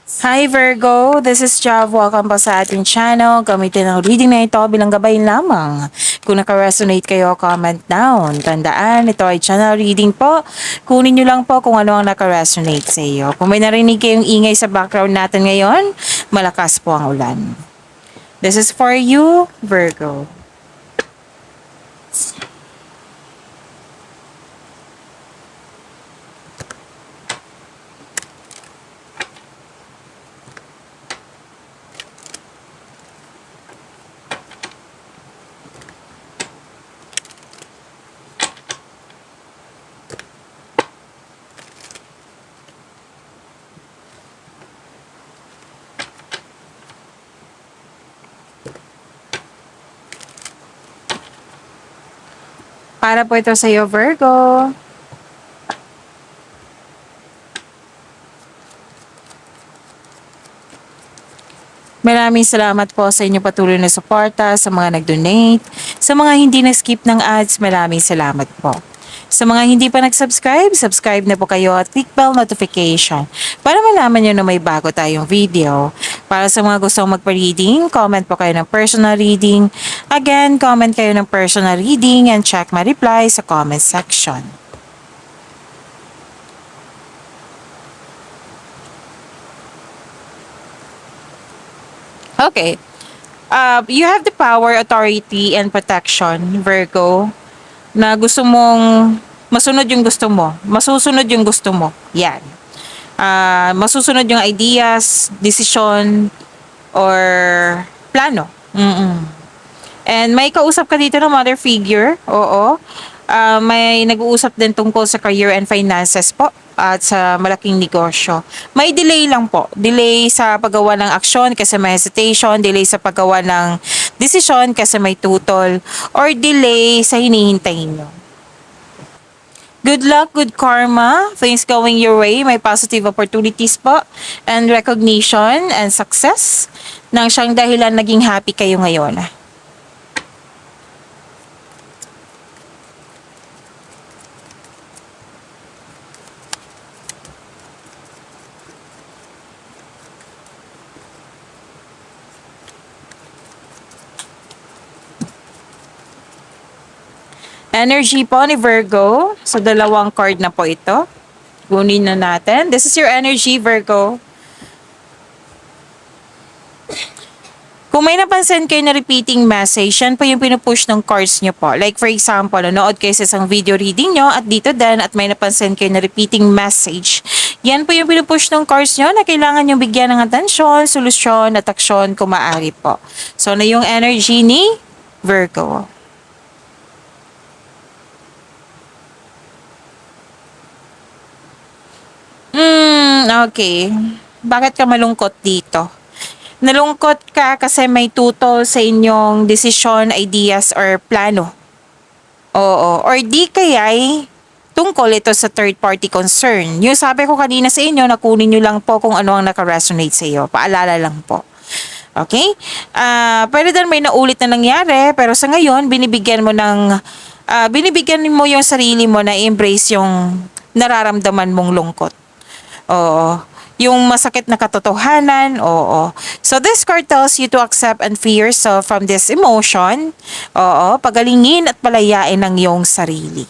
Hi Virgo, this is Jav. Welcome po sa ating channel. Gamitin ang reading na ito bilang gabay lamang. Kung naka-resonate kayo, comment down. Tandaan, ito ay channel reading po. Kunin nyo lang po kung ano ang naka-resonate sa iyo. Kung may narinig kayong ingay sa background natin ngayon, malakas po ang ulan. This is for you, Virgo. Para po ito sa iyo, Virgo. Maraming salamat po sa inyong patuloy na suporta, sa mga nag-donate, sa mga hindi na-skip ng ads, maraming salamat po. Sa mga hindi pa nag-subscribe, subscribe na po kayo at click bell notification para malaman nyo na may bago tayong video. Para sa mga gustong magpa-reading, comment po kayo ng personal reading. Again, comment kayo ng personal reading and check my reply sa comment section. Okay. You have the power, authority, and protection, Virgo, na gusto mong masunod yung gusto mo. Masusunod yung gusto mo. Yan. Masusunod yung ideas, decision, or plano. And may kausap ka dito ng mother figure. Oo. May nag-uusap din tungkol sa career and finances po at sa malaking negosyo. May delay lang po. Delay sa paggawa ng aksyon kasi may hesitation, delay sa paggawa ng desisyon kasi may tutol, or delay sa hinihintay nyo. Good luck, good karma, things going your way, may positive opportunities po, and recognition and success nang siyang dahilan naging happy kayo ngayon. Energy po ni Virgo. So, dalawang card na po ito. Kunin na natin. This is your energy, Virgo. Kung may napansin kayo na repeating message, yan po yung pinupush ng cards nyo po. Like for example, nanood kayo sa isang video reading nyo at dito din at may napansin kayo na repeating message. Yan po yung pinupush ng cards nyo na kailangan nyo bigyan ng atensyon, solusyon at aksyon kung maaari po. So, na yung energy ni Virgo. Okay. Bakit ka malungkot dito? Nalungkot ka kasi may tutol sa inyong desisyon, ideas, or plano. Oo. Or di kaya'y tungkol ito sa third party concern. Yung sabi ko kanina sa inyo, nakunin nyo lang po kung ano ang naka-resonate sa iyo. Paalala lang po. Okay? Pwede din may naulit na nangyari, pero sa ngayon, binibigyan mo yung sarili mo na embrace yung nararamdaman mong lungkot. Oo. Yung masakit na katotohanan, oo. So this card tells you to accept and free yourself from this emotion. Oo, pagalingin at palayain ang iyong sarili.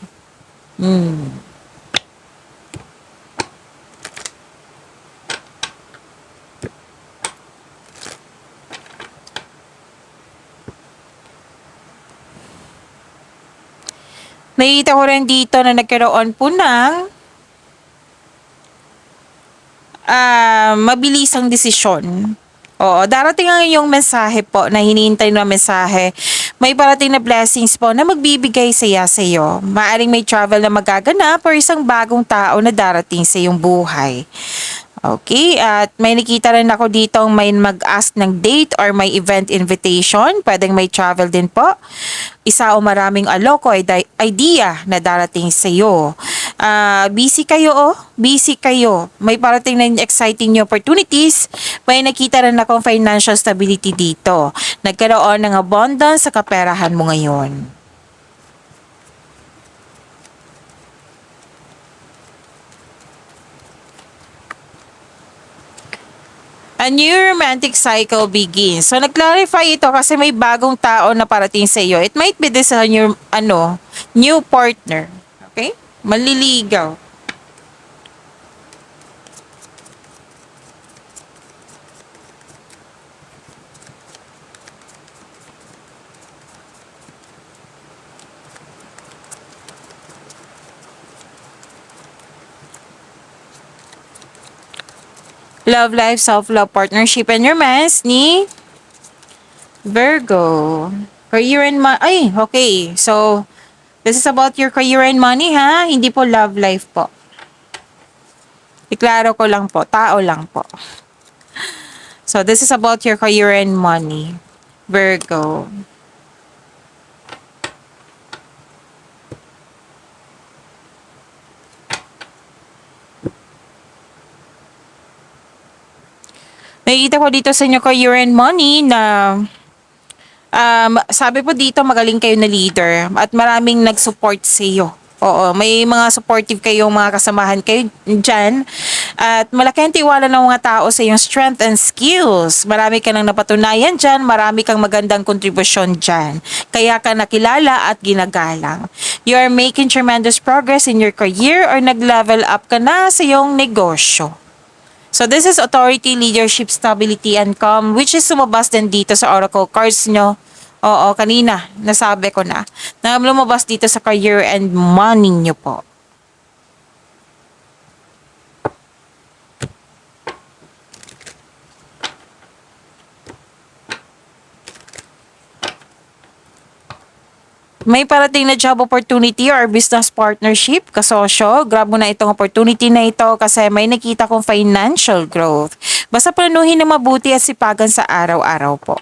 Nakita ko rin dito na nagkaroon po ng mabilisang desisyon. Oo, darating ang iyong mensahe po na hinihintay na mensahe. May parating na blessings po na magbibigay saya sa iyo. Maaring may travel na magaganap or isang bagong tao na darating sa iyong buhay. Okay, at may nakita rin ako dito may mag-ask ng date or may event invitation. Pwedeng may travel din po. Isa o maraming alok o idea na darating sa iyo. Busy kayo busy kayo. May parating na exciting new opportunities. May nakita rin akong financial stability dito. Nagkaroon ng abundance sa kaperahan mo ngayon. A new romantic cycle begins. So, nag-clarify ito kasi may bagong tao na parating sa iyo. It might be this your, new partner. Okay? Maliligaw. Love life, self-love, partnership, and romance ni Virgo. Career and ay, okay. So, this is about your career and money, ha? Hindi po love life po. Iklaro ko lang po. Tao lang po. So, this is about your career and money. Virgo. Nakikita ko dito sa inyo career and money na sabi po dito magaling kayo na leader at maraming nag-support sa iyo. Oo, may mga supportive kayong mga kasamahan kayo dyan. At malaki ang tiwala ng mga tao sa iyong strength and skills. Marami ka nang napatunayan dyan, marami kang magandang kontribusyon dyan. Kaya ka nakilala at ginagalang. You are making tremendous progress in your career or nag-level up ka na sa iyong negosyo. So this is authority, leadership, stability, and calm, which is sumabas din dito sa oracle cards nyo. Oo, kanina, nasabi ko na lumabas dito sa career and money nyo po. May parating na job opportunity or business partnership, kasosyo, grab mo na itong opportunity na ito kasi may nakita kong financial growth. Basta planuhin na mabuti at sipagan sa araw-araw po.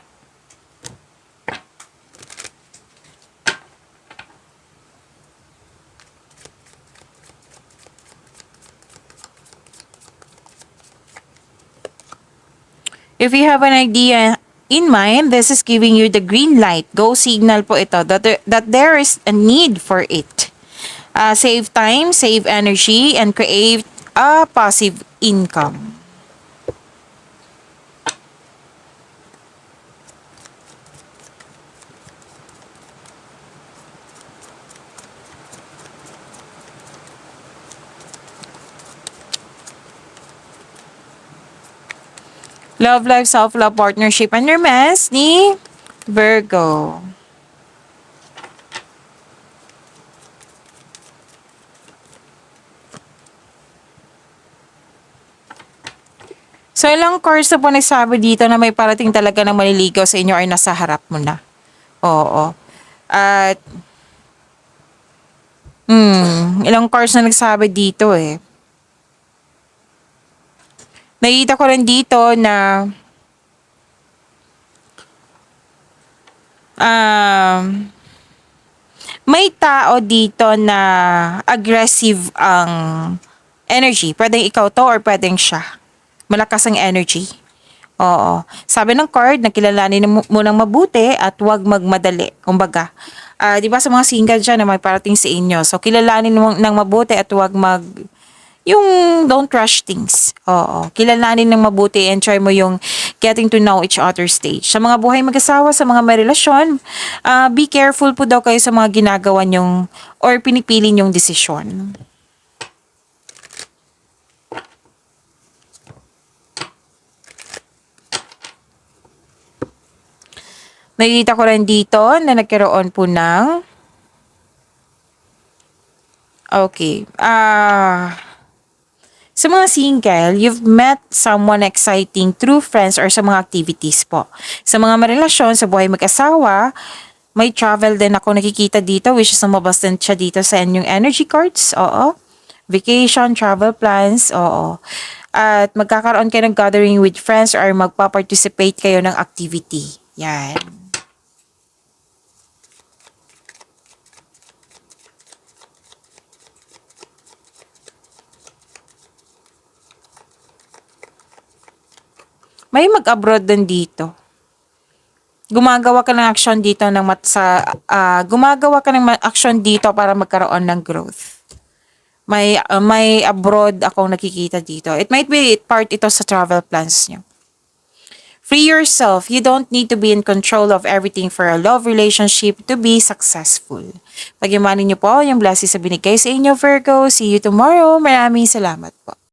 If you have an idea in mind, this is giving you the green light. Go signal po ito that there is a need for it. Save time, save energy, and create a passive income. Love life, self-love, partnership, and romance ni Virgo. So, ilang cards na po nagsabi dito na may parating talaga ng maliligaw sa inyo or nasa harap mo na. Oo. At, ilang cards na nagsabi dito eh. Nakita ko rin dito na may tao dito na aggressive ang energy. Pwedeng ikaw to or pwedeng siya. Malakas ang energy. Oo. Sabi ng card, nakilalanin mo ng mabuti at huwag magmadali. Kumbaga, di ba sa mga single dyan na may parating sa inyo. So, kilalanin mo ng mabuti at huwag yung don't rush things. Oo. Kilalanin ng mabuti and try mo yung getting to know each other stage. Sa mga buhay mag-asawa, sa mga may relasyon, be careful po daw kayo sa mga ginagawa nyong or pinipili nyong desisyon. Nakikita ko rin dito na nagkaroon po ng okay. Sa mga single, you've met someone exciting through friends or sa mga activities po. Sa mga marelasyon, sa buhay mag-asawa, may travel din ako nakikita dito, which is lumabas din siya dito sa inyong energy cards. Oo. Vacation, travel plans, oo. At magkakaroon kayo ng gathering with friends or magpa-participate kayo ng activity. Yan. May mag-abroad din dito. Gumagawa ka ng action dito gumagawa ka ng action dito para magkaroon ng growth. May abroad akong nakikita dito. It might be part ito sa travel plans nyo. Free yourself. You don't need to be in control of everything for a love relationship to be successful. Pagyamanin niyo po yung blessings sa binigay sa inyo, Virgo. See you tomorrow. Maraming salamat po.